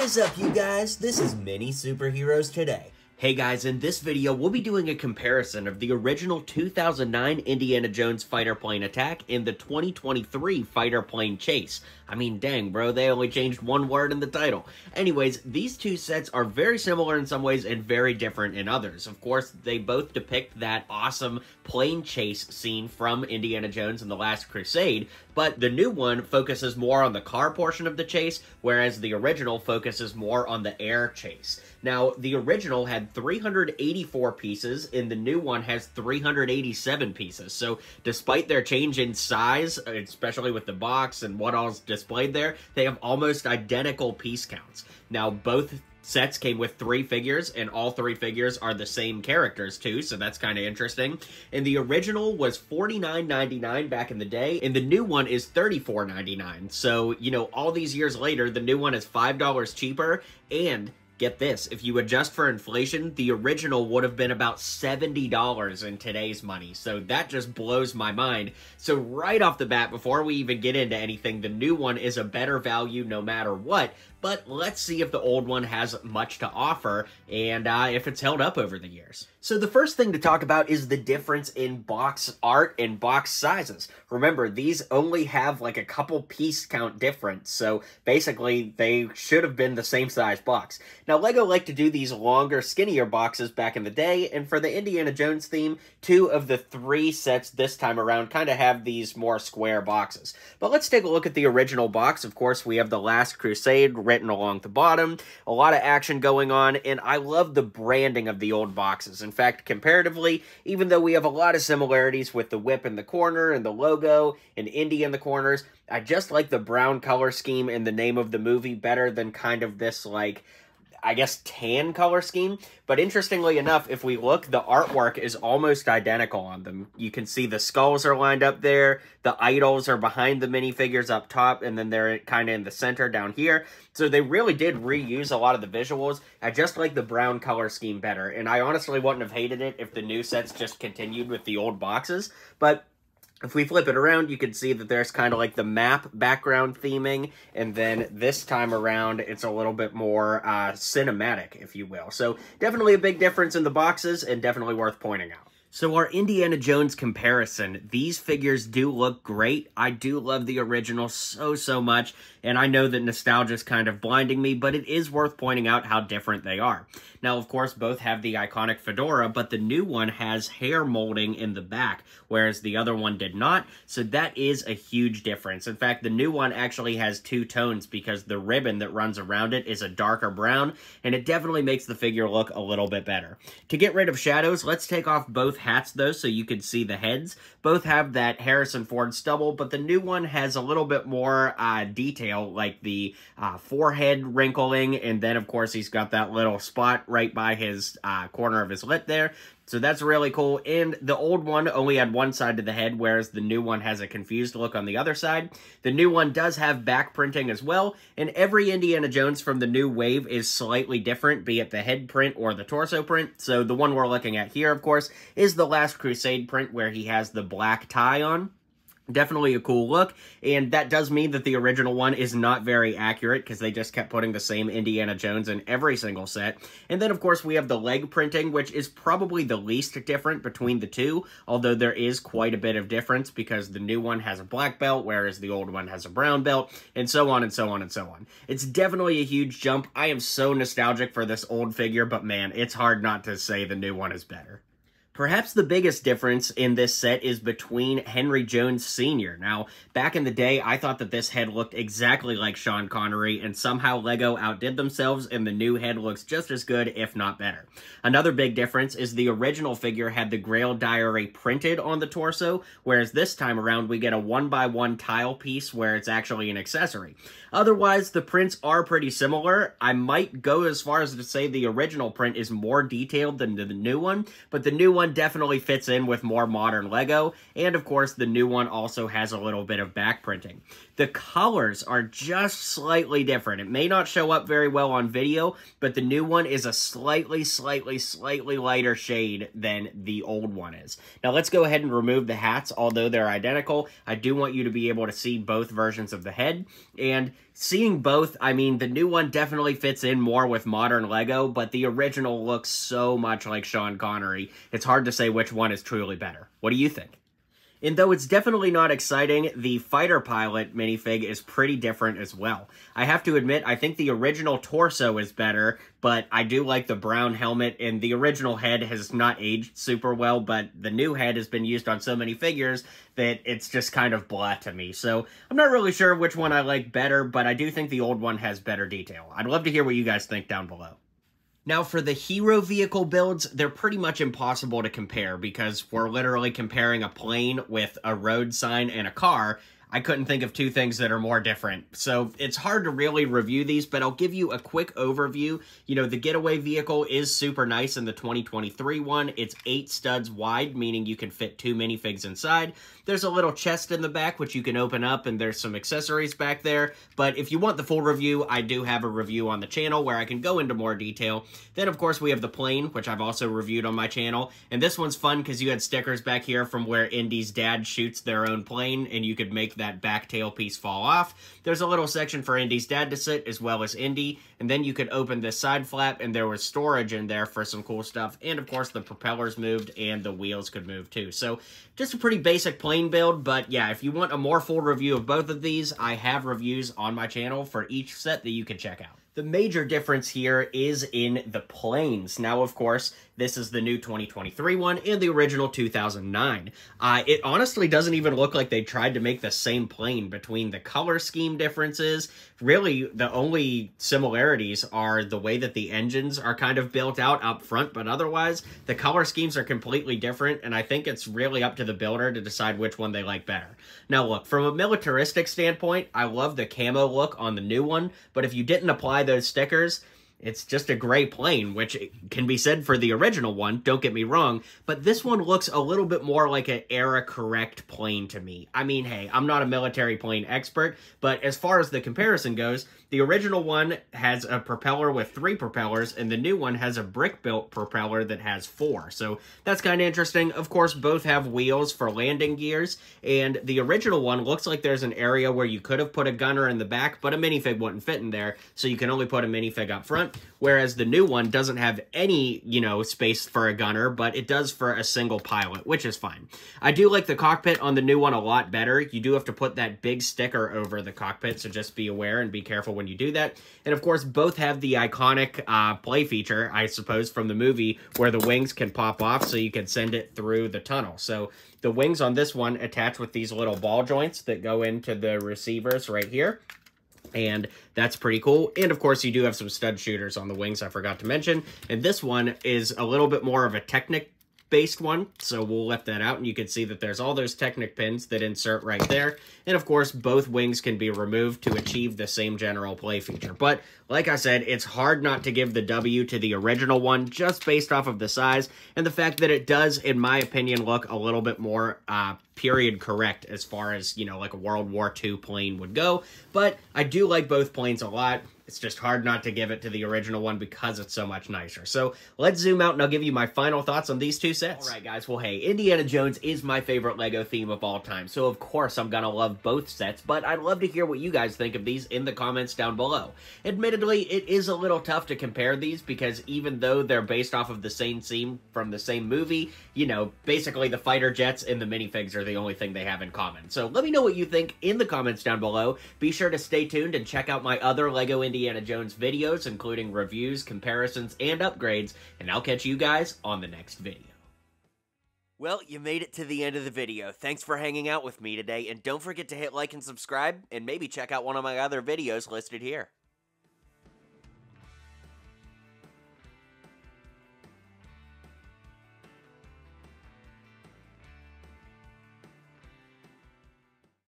is up, you guys? This is Mini Superheroes Today. Hey guys, in this video, we'll be doing a comparison of the original 2009 Indiana Jones fighter plane attack and the 2023 fighter plane chase. I mean, dang, bro, they only changed one word in the title. Anyways, these two sets are very similar in some ways and very different in others. Of course, they both depict that awesome plane chase scene from Indiana Jones and the Last Crusade, but the new one focuses more on the car portion of the chase, whereas the original focuses more on the air chase. Now, the original had 384 pieces, and the new one has 387 pieces. So, despite their change in size, especially with the box and what all's displayed there, they have almost identical piece counts. Now, both sets came with 3 figures, and all 3 figures are the same characters too, so that's kind of interesting. And the original was $49.99 back in the day, and the new one is $34.99. So, you know, all these years later, the new one is $5 cheaper, and get this, if you adjust for inflation, the original would have been about $70 in today's money. So that just blows my mind. So right off the bat, before we even get into anything, the new one is a better value no matter what. But let's see if the old one has much to offer and if it's held up over the years. So the first thing to talk about is the difference in box art and box sizes. Remember, these only have like a couple piece count difference, so basically they should have been the same size box. Now, LEGO liked to do these longer, skinnier boxes back in the day, and for the Indiana Jones theme, 2 of the 3 sets this time around kind of have these more square boxes. But let's take a look at the original box. Of course, we have the Last Crusade written along the bottom, a lot of action going on, and I love the branding of the old boxes. In fact, comparatively, even though we have a lot of similarities with the whip in the corner and the logo and Indy in the corners, I just like the brown color scheme and the name of the movie better than kind of this, like, I guess, tan color scheme. But interestingly enough, if we look, the artwork is almost identical on them. You can see the skulls are lined up there, the idols are behind the minifigures up top, and then they're kind of in the center down here. So they really did reuse a lot of the visuals. I just like the brown color scheme better, and I honestly wouldn't have hated it if the new sets just continued with the old boxes. But if we flip it around, you can see that there's kind of like the map background theming, and then this time around, it's a little bit more cinematic, if you will. So definitely a big difference in the boxes, and definitely worth pointing out. So our Indiana Jones comparison, these figures do look great. I do love the original so much, and I know that nostalgia is kind of blinding me, but it is worth pointing out how different they are. Now, of course, both have the iconic fedora, but the new one has hair molding in the back, whereas the other one did not, so that is a huge difference. In fact, the new one actually has 2 tones because the ribbon that runs around it is a darker brown, and it definitely makes the figure look a little bit better. To get rid of shadows, let's take off both hats though, so you can see the heads. Both have that Harrison Ford stubble, but the new one has a little bit more detail, like the forehead wrinkling, and then of course he's got that little spot right by his corner of his lip there. So that's really cool, and the old one only had one side to the head, whereas the new one has a confused look on the other side. The new one does have back printing as well, and every Indiana Jones from the new wave is slightly different, be it the head print or the torso print. So the one we're looking at here, of course, is the Last Crusade print where he has the black tie on. Definitely a cool look, and that does mean that the original one is not very accurate because they just kept putting the same Indiana Jones in every single set. And then, of course, we have the leg printing, which is probably the least different between the two, although there is quite a bit of difference because the new one has a black belt, whereas the old one has a brown belt, and so on and so on and so on. It's definitely a huge jump. I am so nostalgic for this old figure, but man, it's hard not to say the new one is better. Perhaps the biggest difference in this set is between Henry Jones Sr. Now, back in the day, I thought that this head looked exactly like Sean Connery, and somehow LEGO outdid themselves, and the new head looks just as good, if not better. Another big difference is the original figure had the Grail Diary printed on the torso, whereas this time around, we get a 1x1 tile piece where it's actually an accessory. Otherwise, the prints are pretty similar. I might go as far as to say the original print is more detailed than the new one, but the new one one definitely fits in with more modern Lego, and of course the new one also has a little bit of back printing. The colors are just slightly different. It may not show up very well on video, but the new one is a slightly lighter shade than the old one is. Now let's go ahead and remove the hats. Although they're identical, I do want you to be able to see both versions of the head, and seeing both, I mean, the new one definitely fits in more with modern Lego, but the original looks so much like Sean Connery, it's hard to say which one is truly better. What do you think? And though it's definitely not exciting, the fighter pilot minifig is pretty different as well. I have to admit, I think the original torso is better, but I do like the brown helmet, and the original head has not aged super well, but the new head has been used on so many figures that it's just kind of blah to me. So I'm not really sure which one I like better, but I do think the old one has better detail. I'd love to hear what you guys think down below. Now, for the hero vehicle builds, they're pretty much impossible to compare because we're literally comparing a plane with a road sign and a car. I couldn't think of two things that are more different. So it's hard to really review these, but I'll give you a quick overview. You know, the getaway vehicle is super nice in the 2023 one. It's 8 studs wide, meaning you can fit 2 minifigs inside. There's a little chest in the back, which you can open up, and there's some accessories back there. But if you want the full review, I do have a review on the channel where I can go into more detail. Then, of course, we have the plane, which I've also reviewed on my channel. And this one's fun because you had stickers back here from where Indy's dad shoots their own plane, and you could make that back tail piece fall off. There's a little section for Indy's dad to sit, as well as Indy. And then you could open this side flap, and there was storage in there for some cool stuff. And, of course, the propellers moved, and the wheels could move, too. So, just a pretty basic plane build, but yeah, if you want a more full review of both of these, I have reviews on my channel for each set that you can check out. The major difference here is in the planes. Now, of course, this is the new 2023 one and the original 2009. It honestly doesn't even look like they tried to make the same plane between the color scheme differences. Really, the only similarities are the way that the engines are kind of built out up front, but otherwise, the color schemes are completely different, and I think it's really up to the builder to decide which one they like better. Now, look, from a militaristic standpoint, I love the camo look on the new one, but if you didn't apply those stickers, it's just a gray plane, which can be said for the original one, don't get me wrong, but this one looks a little bit more like an era-correct plane to me. I mean, hey, I'm not a military plane expert, but as far as the comparison goes, the original one has a propeller with 3 propellers, and the new one has a brick-built propeller that has 4. So that's kind of interesting. Of course, both have wheels for landing gears, and the original one looks like there's an area where you could have put a gunner in the back, but a minifig wouldn't fit in there, so you can only put a minifig up front, whereas the new one doesn't have any, you know, space for a gunner, but it does for a single pilot, which is fine. I do like the cockpit on the new one a lot better. You do have to put that big sticker over the cockpit, so just be aware and be careful when you do that. And of course, both have the iconic play feature, I suppose, from the movie, where the wings can pop off so you can send it through the tunnel. So the wings on this one attach with these little ball joints that go into the receivers right here. And that's pretty cool. And of course, you do have some stud shooters on the wings, I forgot to mention. And this one is a little bit more of a Technic-based one, so we'll lift that out, and you can see that there's all those Technic pins that insert right there. And of course, both wings can be removed to achieve the same general play feature. But like I said, it's hard not to give the W to the original one just based off of the size and the fact that it does, in my opinion, look a little bit more period correct as far as, you know, like a World War II plane would go. But I do like both planes a lot. It's just hard not to give it to the original one because it's so much nicer. So let's zoom out and I'll give you my final thoughts on these two sets. All right, guys. Well, hey, Indiana Jones is my favorite LEGO theme of all time. So, of course, I'm going to love both sets. But I'd love to hear what you guys think of these in the comments down below. Admittedly, it is a little tough to compare these because even though they're based off of the same scene from the same movie, you know, basically the fighter jets and the minifigs are the only thing they have in common. So let me know what you think in the comments down below. Be sure to stay tuned and check out my other LEGO Indiana Jones videos, including reviews, comparisons, and upgrades, and I'll catch you guys on the next video. Well, you made it to the end of the video. Thanks for hanging out with me today, and don't forget to hit like and subscribe, and maybe check out one of my other videos listed here.